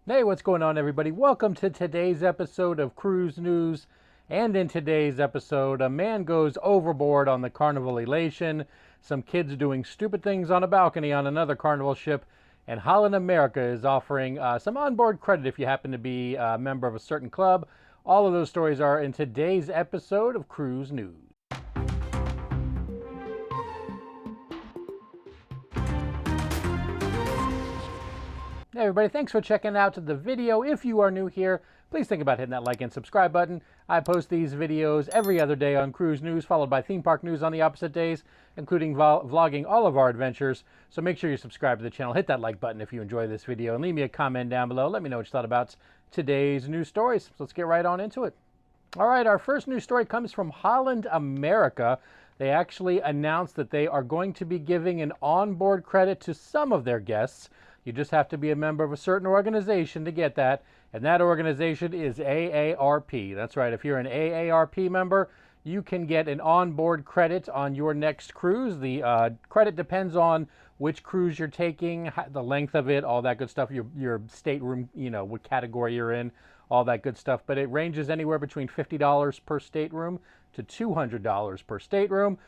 Hey, what's going on, everybody? Welcome to today's episode of Cruise News. And in today's episode, a man goes overboard on the Carnival Elation, some kids doing stupid things on a balcony on another Carnival ship, and Holland America is offering some onboard credit if you happen to be a member of a certain club. All of those stories are in today's episode of Cruise News. Hey everybody, thanks for checking out the video. If you are new here, please think about hitting that like and subscribe button. I post these videos every other day on Cruise News, followed by theme park news on the opposite days, including vlogging all of our adventures. So make sure you subscribe to the channel, hit that like button if you enjoy this video, and leave me a comment down below. Let me know what you thought about today's news stories. So let's get right on into it. All right, our first news story comes from Holland America. They actually announced that they are going to be giving an onboard credit to some of their guests. You just have to be a member of a certain organization to get that, and that organization is AARP. That's right, if you're an AARP member, you can get an onboard credit on your next cruise. The credit depends on which cruise you're taking, the length of it, all that good stuff, your stateroom, what category you're in, all that good stuff. But it ranges anywhere between $50 per stateroom to $200 per stateroom.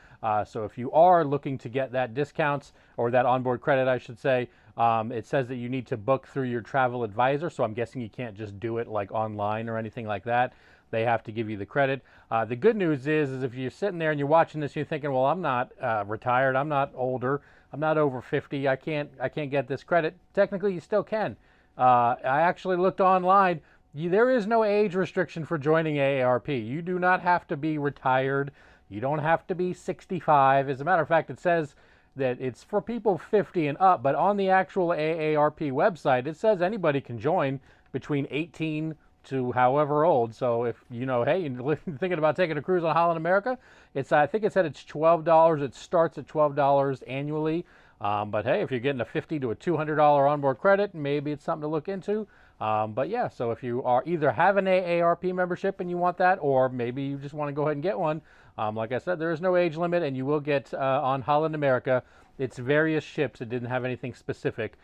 So if you are looking to get that discounts, or that onboard credit, I should say, it says that you need to book through your travel advisor. So I'm guessing you can't just do it like online or anything like that. They have to give you the credit. The good news is if you're sitting there and you're watching this, and you're thinking, well, I'm not retired, I'm not older, I'm not over 50, I can't get this credit. Technically, you still can. I actually looked online. There is no age restriction for joining AARP. You do not have to be retired. You don't have to be 65. As a matter of fact, it says that it's for people 50 and up, but on the actual AARP website, it says anybody can join between 18 to however old. So if hey, you're thinking about taking a cruise on Holland America, I think it said it's $12. It starts at $12 annually. But hey, if you're getting a $50 to a $200 onboard credit, maybe it's something to look into. But yeah, so if you are either have an AARP membership and you want that, or maybe you just want to go ahead and get one, like I said, there is no age limit, and you will get on Holland America, it's various ships. It didn't have anything specific,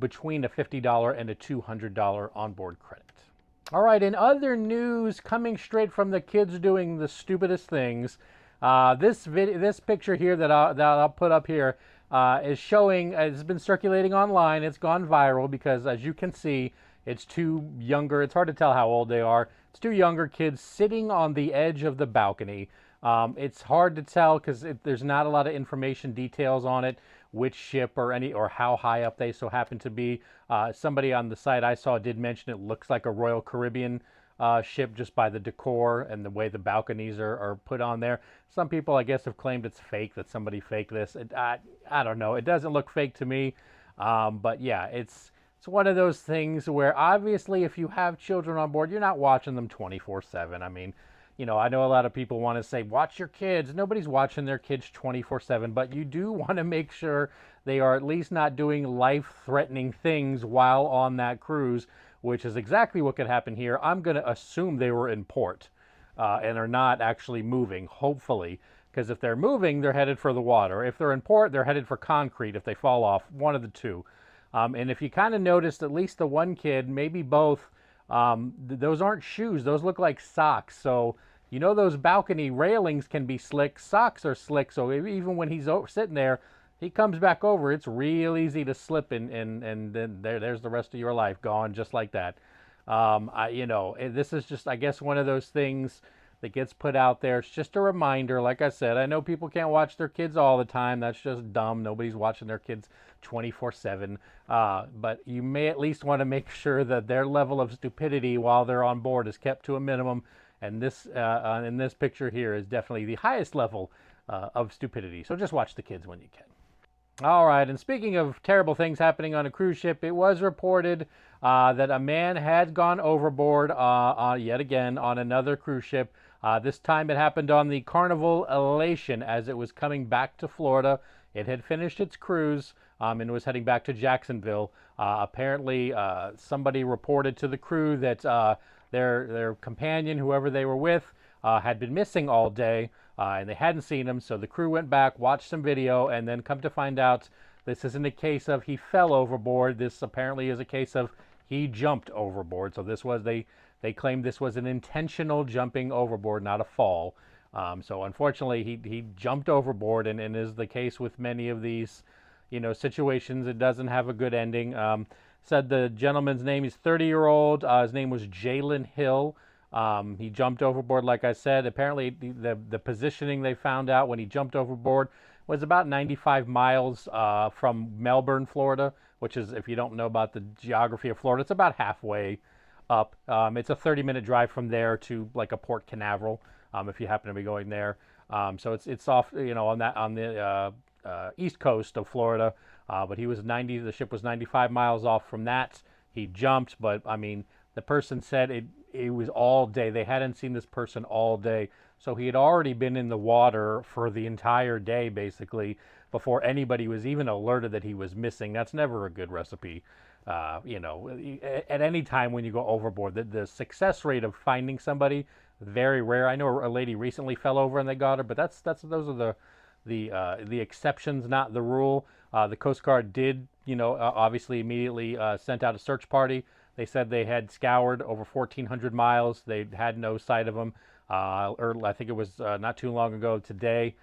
between a $50 and a $200 onboard credit. All right, in other news, coming straight from the kids doing the stupidest things, this picture here that I'll put up here is showing. It's been circulating online. It's gone viral because, as you can see, it's two younger. It's hard to tell how old they are. It's two younger kids sitting on the edge of the balcony. It's hard to tell because there's not a lot of information, details on it, which ship or how high up they so happen to be. Somebody on the site I saw did mention it looks like a Royal Caribbean ship just by the decor and the way the balconies are put on there. Some people, I guess, have claimed it's fake, that somebody faked this. I don't know. It doesn't look fake to me. But yeah, it's one of those things where obviously if you have children on board, you're not watching them 24/7. I mean, I know a lot of people want to say, watch your kids. Nobody's watching their kids 24/7, but you do want to make sure they are at least not doing life-threatening things while on that cruise, which is exactly what could happen here. I'm going to assume they were in port and are not actually moving, hopefully, because if they're moving, they're headed for the water. If they're in port, they're headed for concrete if they fall off, one of the two. And if you kind of noticed, at least the one kid, maybe both, those aren't shoes. Those look like socks. So, those balcony railings can be slick. Socks are slick. So even when he's sitting there, he comes back over. It's real easy to slip, and then there's the rest of your life gone just like that. This is just, I guess, one of those things that gets put out there. It's just a reminder. Like I said, I know people can't watch their kids all the time. That's just dumb. Nobody's watching their kids 24/7. But you may at least want to make sure that their level of stupidity while they're on board is kept to a minimum. And this, in this picture here, is definitely the highest level of stupidity. So just watch the kids when you can. All right, and speaking of terrible things happening on a cruise ship, it was reported that a man had gone overboard yet again on another cruise ship. This time it happened on the Carnival Elation as it was coming back to Florida. It had finished its cruise and was heading back to Jacksonville. Apparently, somebody reported to the crew that their companion, whoever they were with, had been missing all day, and they hadn't seen him. So the crew went back, watched some video, and then come to find out this isn't a case of he fell overboard. This apparently is a case of He jumped overboard. So this was, they claimed this was an intentional jumping overboard, not a fall. So unfortunately, he jumped overboard, and is the case with many of these, situations. It doesn't have a good ending. Said the gentleman's name, he's 30-year-old. His name was Jalen Hill. He jumped overboard, like I said. Apparently, the positioning they found out when he jumped overboard was about 95 miles from Melbourne, Florida, which is, if you don't know about the geography of Florida, it's about halfway up. It's a 30-minute drive from there to like a Port Canaveral, if you happen to be going there. So it's off, on the east coast of Florida. But the ship was 95 miles off from that. He jumped, but I mean, the person said it was all day. They hadn't seen this person all day. So he had already been in the water for the entire day, basically, before anybody was even alerted that he was missing. That's never a good recipe. At any time when you go overboard, the success rate of finding somebody, very rare. I know a lady recently fell over and they got her, but those are the exceptions, not the rule. The Coast Guard did, obviously immediately sent out a search party. They said they had scoured over 1,400 miles. They had no sight of him. I think it was not too long ago today,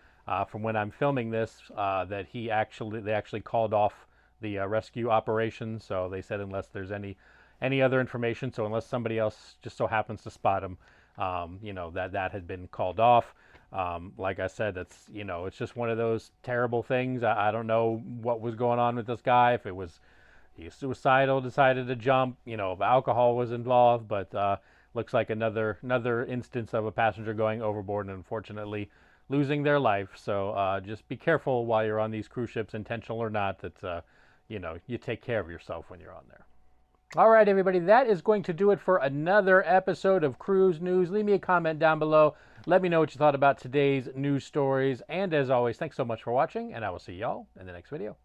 from when I'm filming this, that they actually called off the rescue operation. So they said unless there's any other information, so unless somebody else just so happens to spot him, that had been called off. Like I said, it's just one of those terrible things. I don't know what was going on with this guy. If it was he was suicidal, decided to jump, if alcohol was involved, but looks like another instance of a passenger going overboard and unfortunately losing their life. So just be careful while you're on these cruise ships, intentional or not, that you take care of yourself when you're on there. All right, everybody, that is going to do it for another episode of Cruise News. Leave me a comment down below. Let me know what you thought about today's news stories. And as always, thanks so much for watching, and I will see y'all in the next video.